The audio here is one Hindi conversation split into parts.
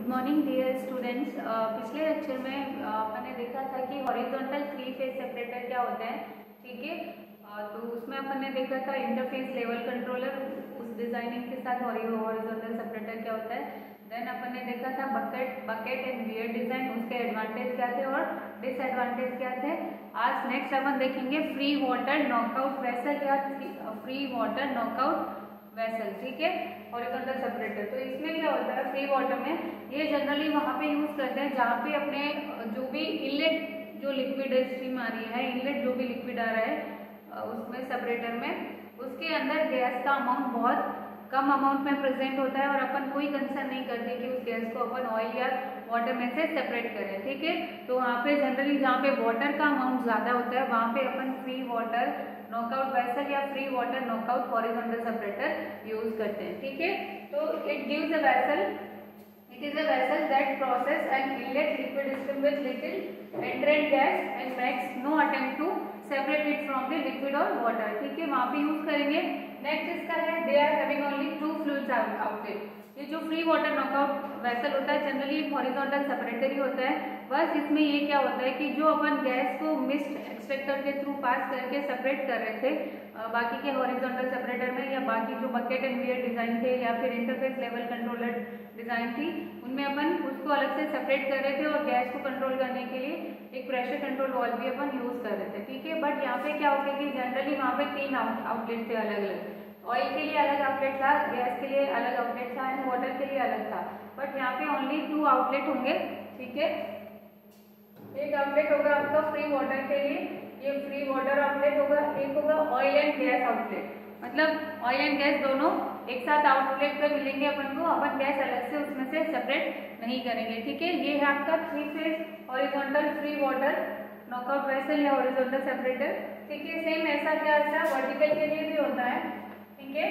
Good morning dear students. पिछले लेक्चर में मैंने देखा था कि हॉरिजॉन्टल थ्री फेज सेपरेटर क्या होता है। ठीक है, तो उसमें अपन ने देखा था इंटरफेस लेवल कंट्रोलर, उस डिजाइनिंग के साथ हॉरिजॉन्टल सेपरेटर क्या होता है। देन अपन ने देखा था बकेट एंड बियर डिजाइन, उसके एडवांटेज क्या थे और डिसएडवांटेज क्या थे। आज नेक्स्ट अपन देखेंगे फ्री वाटर नॉकआउट वेसल या फ्री वाटर नॉकआउट वेसल। ठीक है, हॉरिजॉन्टल सेपरेटर। तो इसमें क्या होता है, फ्री वाटर में ये जनरली वहां पे यूज करते हैं जहाँ पे अपने जो भी इनलेट जो लिक्विड स्ट्रीम आ रही है, इनलेट जो भी लिक्विड आ रहा है उसमें सेपरेटर में, उसके अंदर गैस का अमाउंट बहुत कम अमाउंट में प्रेजेंट होता है और अपन कोई कंसर्न नहीं करते कि उस गैस को अपन ऑयल या वाटर में से सेपरेट करें। ठीक है, तो वहाँ पे जनरली जहाँ पे वाटर का अमाउंट ज्यादा होता है वहाँ पे अपन फ्री वाटर नॉकआउट वेसल या free water knockout horizontal separator use करते हैं। ठीक है, तो it gives a vessel, it is a vessel that process an inlet liquid stream with little entrant gas and makes no attempt to separate it from the liquid or water। ठीक है, वहाँ पे यूज करेंगे। नेक्स्ट इसका है they are having only two fluids outlet। ये जो फ्री वाटर नॉकआउट वेसल होता है जनरली एक हॉरिजॉन्टल सेपरेटर ही होता है। बस इसमें ये क्या होता है कि जो अपन गैस को मिस्ट एक्सट्रैक्टर के थ्रू पास करके सेपरेट कर रहे थे बाकी के हॉरिजॉन्टल सेपरेटर में, या बाकी जो बकेट एंड बियर डिजाइन थे या फिर इंटरफेस लेवल कंट्रोलर डिजाइन थी, उनमें अपन उसको अलग से सेपरेट कर रहे थे और गैस को कंट्रोल करने के लिए एक प्रेशर कंट्रोल वाल्व भी अपन यूज कर रहे थे। ठीक है, बट यहाँ पे क्या होता है कि जनरली वहाँ पे तीन आउटलेट थे अलग अलग। ऑयल के लिए अलग आउटलेट था, गैस के लिए अलग आउटलेट था एंड वाटर के लिए अलग था। बट यहाँ पे ओनली टू आउटलेट होंगे। ठीक है, एक आउटलेट होगा आपका फ्री वाटर के लिए, ये फ्री वाटर आउटलेट होगा, एक होगा ऑयल एंड गैस आउटलेट। मतलब ऑयल एंड गैस दोनों एक साथ आउटलेट पे मिलेंगे अपन को, अपन गैस अलग से उसमें से सेपरेट नहीं करेंगे। ठीक है, ये है आपका three phase horizontal free water knockout vessel या हॉरिजॉन्टल सेपरेटर। ठीक है, सेम ऐसा क्या ऐसा वर्टिकल के लिए भी होता है। ठीक है,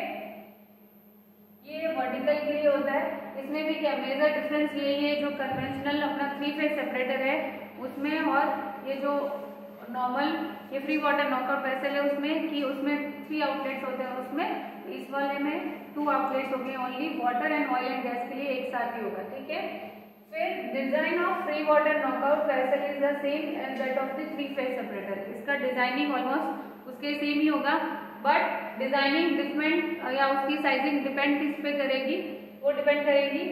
ये वर्टिकल के लिए होता है। इसमें भी क्या मेजर डिफरेंस यही है जो कन्वेंशनल अपना थ्री फेज सेपरेटर है उसमें और ये जो नॉर्मल ये फ्री वाटर नॉकआउट वेसल है उसमें कि उसमें थ्री आउटलेट्स होते हैं, उसमें इस वाले में टू आउटलेट्स हो गए, only water and oil and gas के लिए एक साथ ही होगा। ठीक है, फिर design of free water knockout vessel is the same as that of the three phase separator. इसका डिजाइनिंग ऑलमोस्ट उसके सेम ही होगा, बट डिजाइनिंग डिफरेंट या उसकी साइजिंग डिपेंड किस पे करेगी, वो डिपेंड करेगी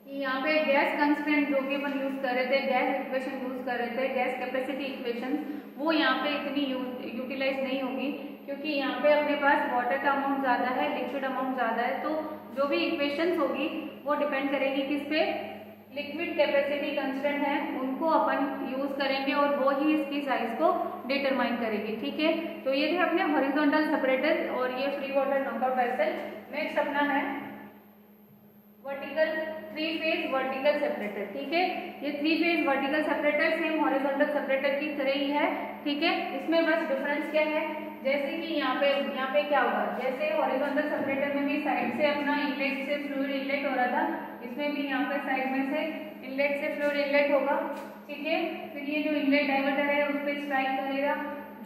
कि यहाँ पे गैस कंस्टेंट जो भी अपन यूज कर रहे थे, गैस इक्वेशन यूज कर रहे थे, गैस कैपेसिटी इक्वेशन, वो यहाँ पे इतनी यूटिलाइज नहीं होगी क्योंकि यहाँ पे अपने पास वाटर का अमाउंट ज्यादा है, लिक्विड अमाउंट ज्यादा है। तो जो भी इक्वेशंस होगी वो डिपेंड करेगी किस पे, लिक्विड कैपेसिटी कंस्टेंट है उनको अपन यूज करेंगे और वो ही इसकी साइज को डिटरमाइन करेगी। ठीक है, तो ये थे अपने हॉरिजॉन्टल सेपरेटर और ये free water knockout vessel. Next अपना है vertical three phase vertical separator. ठीक है, ये three phase vertical separator same horizontal separator की तरह ही है। ठीक है, इसमें बस डिफरेंस क्या है, जैसे कि यहाँ पे क्या होगा, जैसे हॉरिजॉन्टल सेपरेटर में भी साइड से अपना इनलेट से फ्लूइड इनलेट हो रहा था, इसमें भी यहाँ पे साइड में से इनलेट से फ्लूइड इनलेट होगा। ठीक है, फिर ये जो इनलेट डाइवर्टर है उस पर स्ट्राइक करेगा,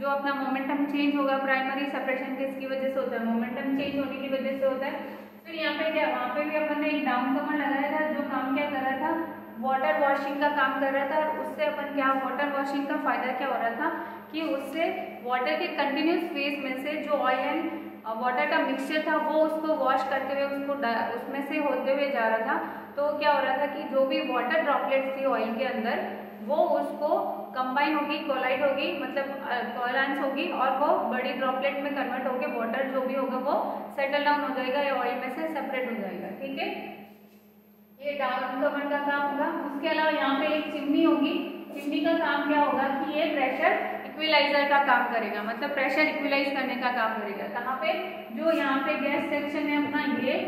जो अपना मोमेंटम चेंज होगा प्राइमरी सेपरेशन किसकी वजह से होता है, मोमेंटम चेंज होने की वजह से होता है। फिर यहाँ पे क्या, वहाँ पे भी अपन ने एक डाउन कमर लगाया था जो काम क्या कर रहा था, वाटर वॉशिंग का काम कर रहा था। और उससे अपन क्या, वाटर वॉशिंग का फायदा क्या हो रहा था कि उससे वाटर के कंटिन्यूस फेज में से जो ऑयल एंड वाटर का मिक्सचर था वो उसको वॉश करते हुए उसको उसमें से होते हुए जा रहा था। तो क्या हो रहा था कि जो भी वाटर ड्रॉपलेट्स थी ऑयल के अंदर वो उसको कंबाइन होगी, कोलाइड होगी, मतलब कोलाइंस होगी और वो बड़ी ड्रॉपलेट में कन्वर्ट होकर वाटर जो भी होगा वो सेटल डाउन हो जाएगा या ऑयल में से सेपरेट हो जाएगा। ठीक है, ये डाउन कमर का काम होगा। उसके अलावा यहाँ पे एक चिमनी होगी, चिमनी का काम क्या होगा कि ये प्रेशर इक्विलाइजर का काम करेगा, मतलब प्रेशर इक्विलाइज करने का काम करेगा। कहाँ पे, जो यहाँ पे गैस सेक्शन है अपना ये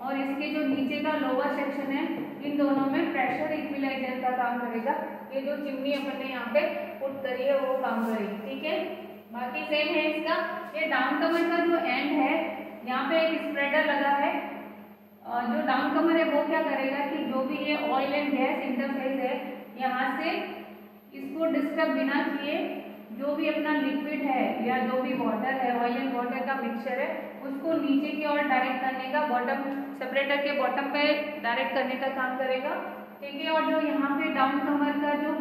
और इसके जो नीचे का लोअर सेक्शन है, इन दोनों में प्रेशर इक्विलाइजर का काम करेगा। ये जो चिमनी अपन ने यहाँ पे पुट करी है वो काम करेगी। ठीक है, बाकी सेम है इसका। ये डाउन कमर का जो एंड है यहाँ पे एक स्प्रेडर लगा है, जो डाउन कमर है वो क्या करेगा कि जो भी ये ऑयल एंड गैस इंटरफेस है यहाँ से इसको डिस्टर्ब बिना किए जो भी अपना लिक्विड है या जो भी वाटर है, ऑयल एंड वाटर का मिक्सचर है, उसको नीचे की ओर डायरेक्ट करने का, बॉटम सेपरेटर के बॉटम पे डायरेक्ट करने का काम करेगा, ठीक है। और जो यहाँ पे डाउन कमर का जो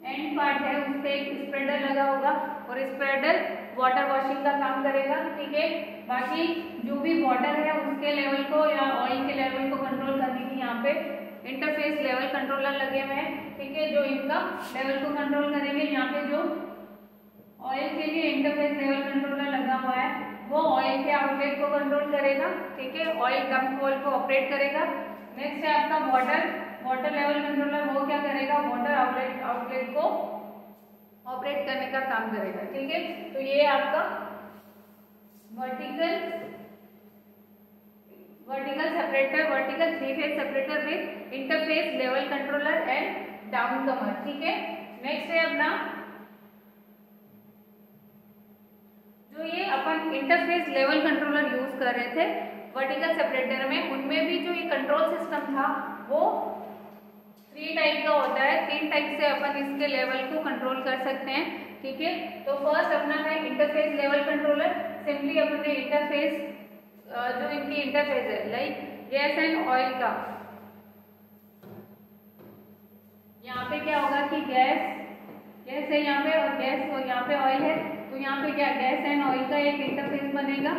एंड पार्ट है उस पे एक स्प्रेडर लगा होगा और स्प्रेडर वाटर वॉशिंग का काम करेगा, ठीक है। बाकी जो भी वाटर है उसके लेवल को या ऑयल के लेवल को कंट्रोल करने की यहाँ पे इंटरफेस लेवल कंट्रोलर लगे हुए हैं, ठीक है, जो इनका लेवल को कंट्रोल करेंगे। यहाँ पे जो ऑयल के लिए इंटरफेस लेवल कंट्रोलर लगा हुआ है वो ऑयल के आउटलेट को कंट्रोल करेगा, ठीक है, ऑयल डंप वाल्व को ऑपरेट करेगा। नेक्स्ट है आपका वाटर लेवल कंट्रोलर, वो क्या करेगा, वाटर आउटलेट को ऑपरेट करने का काम करेगा, ठीक है। तो ये आपका vertical separator, vertical 3 phase separator with interface level controller and downcomer, ठीक है। नेक्स्ट है अपना जो ये अपन इंटरफेस लेवल कंट्रोलर यूज कर रहे थे वर्टिकल सेपरेटर में, उनमें भी जो ये कंट्रोल सिस्टम था वो 3 टाइप का होता है। 3 टाइप से अपन इसके लेवल को कंट्रोल कर सकते हैं, ठीक है। तो फर्स्ट अपना है इंटरफेस लेवल कंट्रोलर। सिंपली अपने इंटरफेस जो इनकी इंटरफेस है लाइक गैस एंड ऑयल का, यहाँ पे क्या होगा कि गैस है यहाँ पे और गैस और यहाँ पे ऑयल है, तो यहाँ पे क्या गैस एंड ऑयल का एक इंटरफेस बनेगा,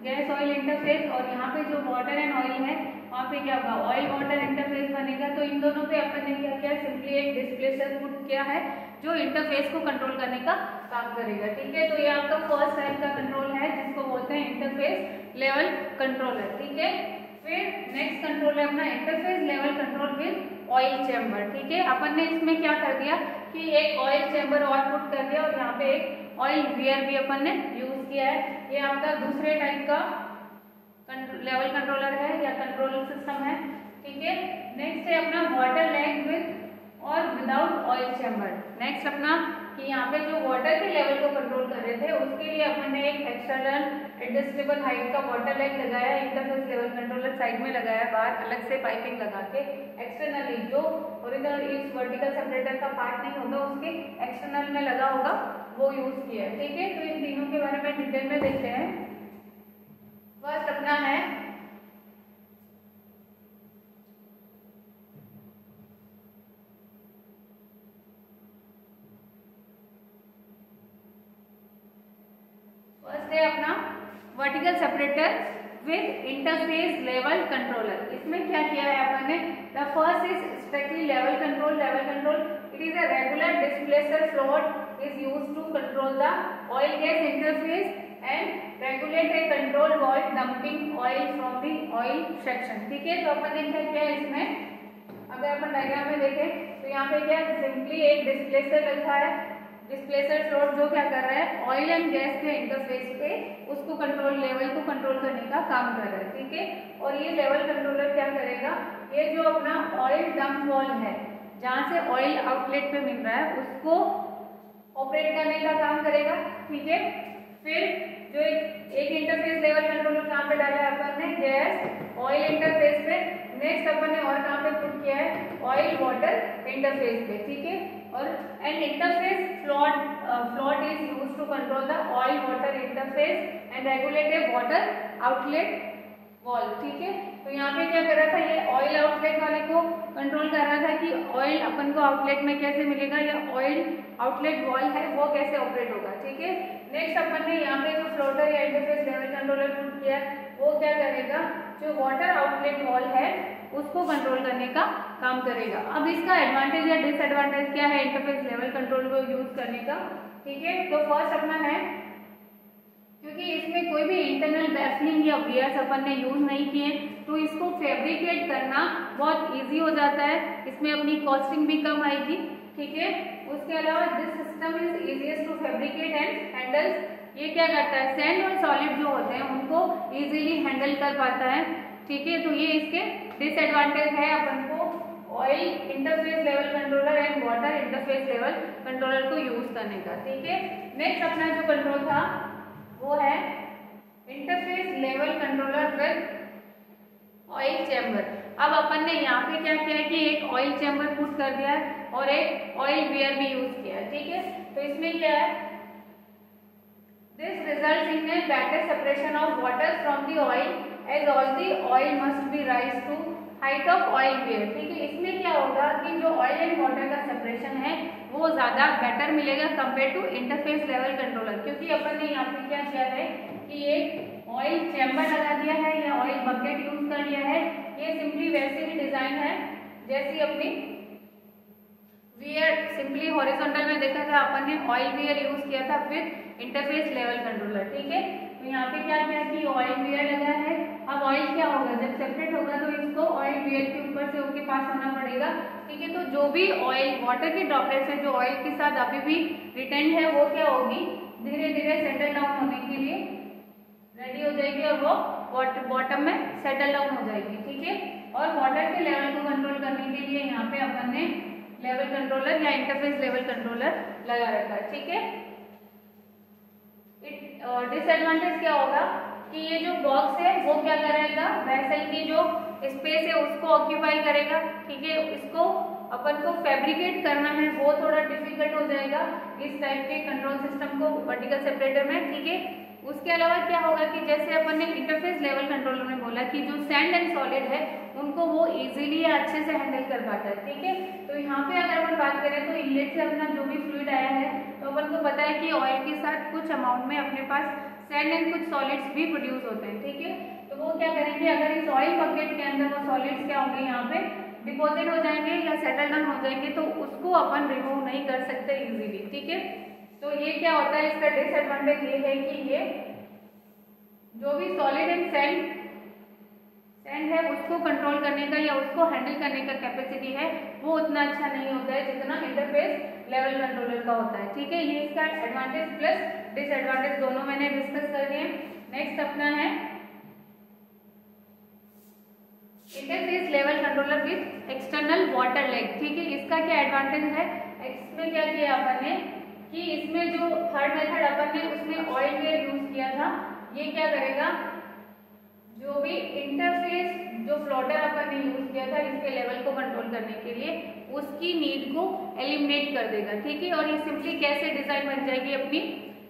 गैस ऑयल इंटरफेस। और यहाँ पे जो वाटर एंड ऑयल है वहाँ पे क्या होगा, ऑयल वाटर इंटरफेस बनेगा। तो इन दोनों पे अपन ने क्या किया, सिंपली एक डिस्प्लेसर पुट किया है जो इंटरफेस को कंट्रोल करने का काम करेगा, ठीक है। तो ये आपका फर्स्ट टाइप का कंट्रोल है जिसको बोलते हैं इंटरफेस लेवल कंट्रोलर, ठीक है। फिर नेक्स्ट कंट्रोल है अपना interface level control with oil chamber, ठीक है। अपन ने इसमें क्या कर दिया कि एक ऑयल चैम्बर और पुट कर दिया और यहाँ पे एक ऑयल वियर भी अपन ने यूज किया है। ये आपका दूसरे टाइप का लेवल कंट्रोलर है या कंट्रोल सिस्टम है, ठीक है। नेक्स्ट है अपना वाटर लैग विद और विदाउट ऑयल चैम्बर। नेक्स्ट अपना कि यहाँ पे जो वाटर के लेवल को कंट्रोल कर रहे थे उसके लिए अपन ने एक एक्सटर्नल एडजस्टेबल हाइट का वाटर लैग लगाया, इंटरफेस लेवल कंट्रोलर साइड में लगाया, बाहर अलग से पाइपिंग लगा के एक्सटर्नली जो ओरिजिनल इस वर्टिकल सेपरेटर का पार्ट नहीं होगा उसके एक्सटर्नल में लगा होगा वो यूज किया है, ठीक है। तो इन तीनों के बारे में डिटेल में देखते हैं। फर्स्ट अपना है अपना vertical separator with interface level controller. इसमें क्या किया है अपन ने, the first is strictly level control. It is a regular displacer float is used to control the oil gas interface and regulate a control valve dumping oil from the oil section, ठीक है। तो अपन ने क्या किया इसमें, अगर अपन डायग्राम में देखें तो यहाँ पे क्या सिंपली एक डिस्प्लेसर रखा है। डिस्प्लेसर फ्लोट जो क्या कर रहा है, ऑयल एंड गैस के इंटरफेस पे उसको कंट्रोल लेवल को कंट्रोल करने का काम कर रहा है, ठीक है। और ये लेवल कंट्रोलर क्या करेगा, ये जो अपना ऑयल डंप वाल्व है जहाँ से ऑयल आउटलेट पे मिल रहा है उसको ऑपरेट करने का काम करेगा, ठीक है। फिर जो एक इंटरफेस लेवल कंट्रोलर कहाँ पे डाला है अपन ने, गैस ऑयल इंटरफेस पे। नेक्स्ट अपन ने और कहाँ पे पुट किया है, ऑयल वाटर इंटरफेस पे, ठीक है। और and interface float is used to control the oil water interface and regulate a water outlet valve, ठीक है। तो यहाँ पे क्या कर रहा था, ये ऑयल आउटलेट वाले को कंट्रोल कर रहा था कि ऑयल अपन को आउटलेट में कैसे मिलेगा या ऑयल आउटलेट वॉल्व है वो कैसे ऑपरेट होगा, ठीक है। नेक्स्ट अपन ने यहाँ पे जो फ्लोटर या इंटरफेस लेवल कंट्रोलर पुट किया है वो क्या करेगा, जो वाटर आउटलेट वॉल्व है उसको कंट्रोल करने का काम करेगा। अब इसका एडवांटेज या डिसएडवांटेज क्या है इंटरफेस लेवल कंट्रोल को यूज करने का, ठीक है। तो फर्स्ट अपना है क्योंकि इसमें कोई भी इंटरनल बैफलिंग या वियर्स अपन ने यूज नहीं किए तो इसको फैब्रिकेट करना बहुत इजी हो जाता है, इसमें अपनी कॉस्टिंग भी कम आएगी, ठीक है। उसके अलावा this system is easiest to fabricate and handle. ये क्या करता है, सैंड और सॉलिड जो होते हैं उनको इजीली हैंडल कर पाता है, ठीक है। तो ये इसके डिसएडवांटेज है अपन को oil interface level controller and water interface level controller को यूज करने का, ठीक है। नेक्स्ट अपना जो कंट्रोल था वो है interface level controller with oil chamber. अब अपन ने यहाँ पे क्या किया है कि एक ऑयल चैम्बर पुट कर दिया है और एक ऑयल वियर भी यूज किया है, ठीक है। तो इसमें क्या है, This results in a better separation of water from the oil as all the oil must be rise to height of oil weir. ठीक है, इसमें क्या होगा कि जो ऑयल एंड वाटर का सेपरेशन है वो ज़्यादा बेटर मिलेगा compare to interface level controller, क्योंकि अपन ने यहाँ पे क्या किया है कि एक ऑयल चैम्बर लगा दिया है या ऑयल बकेट यूज कर लिया है। ये सिंपली वैसे ही डिजाइन है जैसी अपनी वियर सिंपली हॉरिजॉन्टल में देखा था अपन ने ऑयल वियर यूज किया था विद इंटरफेस लेवल कंट्रोलर। ठीक है, तो यहाँ पे क्या किया कि ऑयल वियर लगा है। अब ऑयल क्या होगा, जब सेपरेट होगा तो इसको ऑयल वियर के ऊपर से होके पास होना पड़ेगा। ठीक है, तो जो भी ऑयल वाटर की ड्रॉपलेट्स है जो ऑयल के साथ अभी भी रिटेंड है वो क्या होगी, धीरे धीरे सेटल डाउन होने के लिए रेडी हो जाएगी और वो वाटर बॉटम में सेटल डाउन हो जाएगी। ठीक है, और वाटर के लेवल को कंट्रोल करने के लिए यहाँ पे अपन ने लेवल कंट्रोलर या इंटरफेस लेवल कंट्रोलर लगा रखा है। ठीक है, डिसएडवांटेज क्या होगा कि ये जो बॉक्स है वो क्या करेगा, वेसल की जो स्पेस है उसको ऑक्यूपाई करेगा। ठीक है, इसको अपन को फैब्रिकेट करना है वो थोड़ा डिफिकल्ट हो जाएगा इस टाइप के कंट्रोल सिस्टम को वर्टिकल सेपरेटर में। ठीक है, उसके अलावा क्या होगा कि जैसे अपन ने इंटरफेस लेवल कंट्रोलर में बोला कि जो सैंड एंड सॉलिड है उनको वो इजीली अच्छे से हैंडल कर पाता है। ठीक है, तो यहाँ पे अगर अपन बात करें तो इनलेट से अपना जो भी फ्लूइड आया है तो अपन को पता है कि ऑयल के साथ कुछ अमाउंट में अपने पास सैंड एंड कुछ सॉलिड्स भी प्रोड्यूस होते हैं। ठीक है, तो वो क्या करेंगे, अगर इस ऑयल बकेट के अंदर वो सॉलिड्स क्या होंगे यहाँ पे डिपॉजिट हो जाएंगे या सेटल डाउन हो जाएंगे, तो उसको अपन रिमूव नहीं कर सकते इजीली। ठीक है, तो ये क्या होता है, इसका डिसएडवांटेज ये है कि ये जो भी सॉलिड एंड सैंड है उसको कंट्रोल करने का या उसको हैंडल करने का कैपेसिटी है वो उतना अच्छा नहीं होता है जितना इंटरफेस लेवल कंट्रोलर का होता है। ठीक है, ये इसका एडवांटेज प्लस डिसएडवांटेज दोनों मैंने डिस्कस कर दिए। नेक्स्ट अपना है interface level controller with external water leg. ठीक है, इसका क्या एडवांटेज है, इसमें क्या किया अपन ने कि इसमें जो थर्ड मेथड अपन ने उसमें ऑयल वेयर यूज किया था, ये क्या करेगा, जो भी इंटरफेस जो फ्लोटर अपन ने यूज किया था इसके लेवल को कंट्रोल करने के लिए उसकी नीड को एलिमिनेट कर देगा। ठीक है, और ये सिंपली कैसे डिजाइन बन जाएगी अपनी,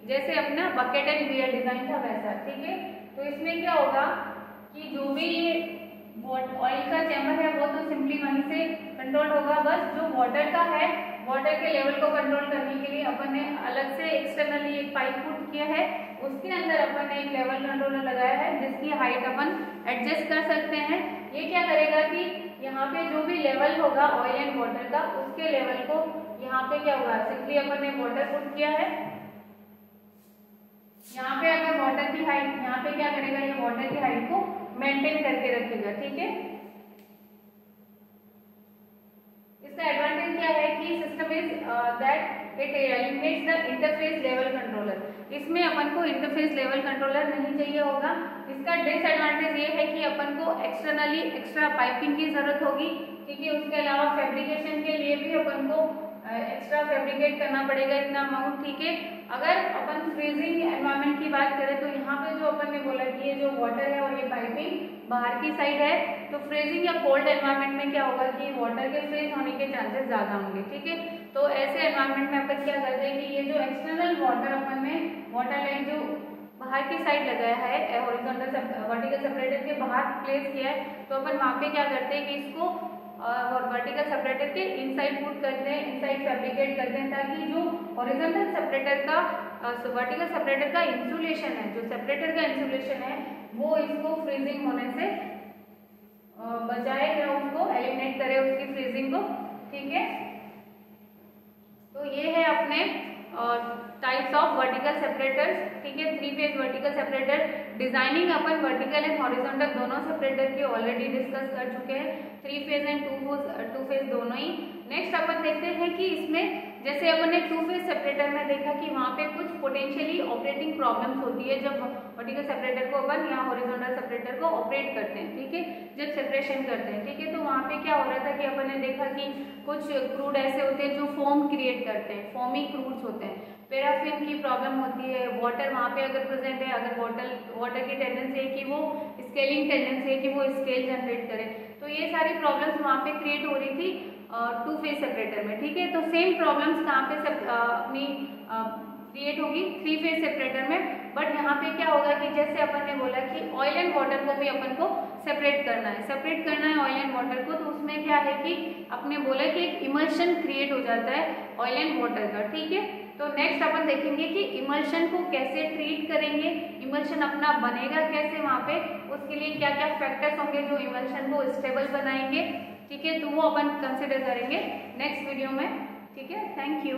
जैसे अपना बकेट एंड वियर डिजाइन था वैसा। ठीक है, तो इसमें क्या होगा कि जो भी ये ऑयल का चैम्बर है वो तो सिंपली वहीं से कंट्रोल होगा, बस जो वाटर का है वाटर के लेवल को कंट्रोल करने के लिए अपन ने अलग से एक्सटर्नली एक पाइप पुट किया है, उसके अंदर अपन ने एक लेवल कंट्रोलर लगाया है जिसकी हाइट अपन एडजस्ट कर सकते हैं। ये क्या करेगा कि यहाँ पे जो भी लेवल होगा ऑयल एंड वाटर का उसके लेवल को यहाँ पे क्या होगा, सिंपली अपन ने वाटर पुट किया है, यहाँ पे अगर वाटर की हाइट, यहाँ पे क्या करेगा, ये वाटर की हाइट को मेंटेन करके रखेगा। ठीक है, इसका एडवांटेज क्या है कि system is that it eliminates the interface level controller. इसमें अपन को इंटरफेस लेवल कंट्रोलर नहीं चाहिए होगा। इसका डिसएडवांटेज ये है कि अपन को एक्सटर्नली एक्स्ट्रा पाइपिंग की जरूरत होगी। ठीक है, उसके अलावा फैब्रिकेशन के लिए भी अपन को एक्स्ट्रा फैब्रिकेट करना पड़ेगा इतना अमाउंट। ठीक है, अगर अपन फ्रीजिंग एनवायरनमेंट की बात करें तो यहाँ पे जो अपन ने बोला कि ये जो वाटर है और ये पाइपिंग बाहर की साइड है, तो फ्रीजिंग या कोल्ड एनवायरनमेंट में क्या होगा कि वाटर के फ्रीज होने के चांसेस ज्यादा होंगे। ठीक है, तो ऐसे एनवायरनमेंट में अपन क्या करते हैं कि ये जो एक्सटर्नल वाटर अपन ने वाटर लाइन जो बाहर की साइड लगाया है हॉरिजॉन्टल वर्टिकल सेपरेटर के बाहर प्लेस किया है, तो अपन वहाँ पे क्या करते हैं कि इसको और वर्टिकल सेपरेटर के इनसाइड पुट करते हैं, इनसाइड फैब्रिकेट करते हैं, ताकि जो हॉरिजॉन्टल सेपरेटर का वर्टिकल सेपरेटर का इंसुलेशन है, जो सेपरेटर का इंसुलेशन है वो इसको फ्रीजिंग होने से बचाए या उसको एलिमिनेट करे उसकी फ्रीजिंग को। ठीक है, तो ये है अपने टाइप्स ऑफ वर्टिकल सेपरेटर्स। ठीक है, 3 phase vertical separator designing upon vertical and horizontal दोनों सेपरेटर के ऑलरेडी डिस्कस कर चुके हैं, 3 फेज एंड 2 फेज दोनों ही। नेक्स्ट अपन देखते हैं कि इसमें जैसे अपन ने 2 फेज सेपरेटर में देखा कि वहाँ पे कुछ पोटेंशियली ऑपरेटिंग प्रॉब्लम्स होती है जब वर्टिकल सेपरेटर को अपन या हॉरिजॉन्टल सेपरेटर को ऑपरेट करते हैं। ठीक है, जब सेपरेशन करते हैं। ठीक है, तो वहाँ पे क्या हो रहा था कि अपन ने देखा कि कुछ क्रूड ऐसे होते हैं जो फोम क्रिएट करते हैं, फोमी क्रूड्स होते हैं, पैराफिन की प्रॉब्लम होती है, वाटर वहाँ पे अगर प्रेजेंट है, अगर वाटर की टेंडेंसी है कि वो स्केलिंग टेंडेंसी है कि वो स्केल जनरेट करे, तो ये सारी प्रॉब्लम्स वहाँ पे क्रिएट हो रही थी 2 फेज सेपरेटर में। ठीक है, तो सेम प्रॉब्लम्स कहाँ पे अपनी क्रिएट होगी 3 फेज सेपरेटर में। बट यहाँ पे क्या होगा कि जैसे अपन ने बोला कि ऑयल एंड वाटर को भी अपन को सेपरेट करना है ऑयल एंड वाटर को, तो उसमें क्या है कि अपने बोला कि एक इमल्शन क्रिएट हो जाता है ऑयल एंड वाटर का, ठीक है। तो नेक्स्ट अपन देखेंगे कि इमल्शन को कैसे ट्रीट करेंगे, इमल्शन अपना बनेगा कैसे वहाँ पे, उसके लिए क्या क्या फैक्टर्स होंगे जो इमल्शन को स्टेबल बनाएंगे, ठीक है। तो वो अपन कंसिडर करेंगे नेक्स्ट वीडियो में, ठीक है। Thank you.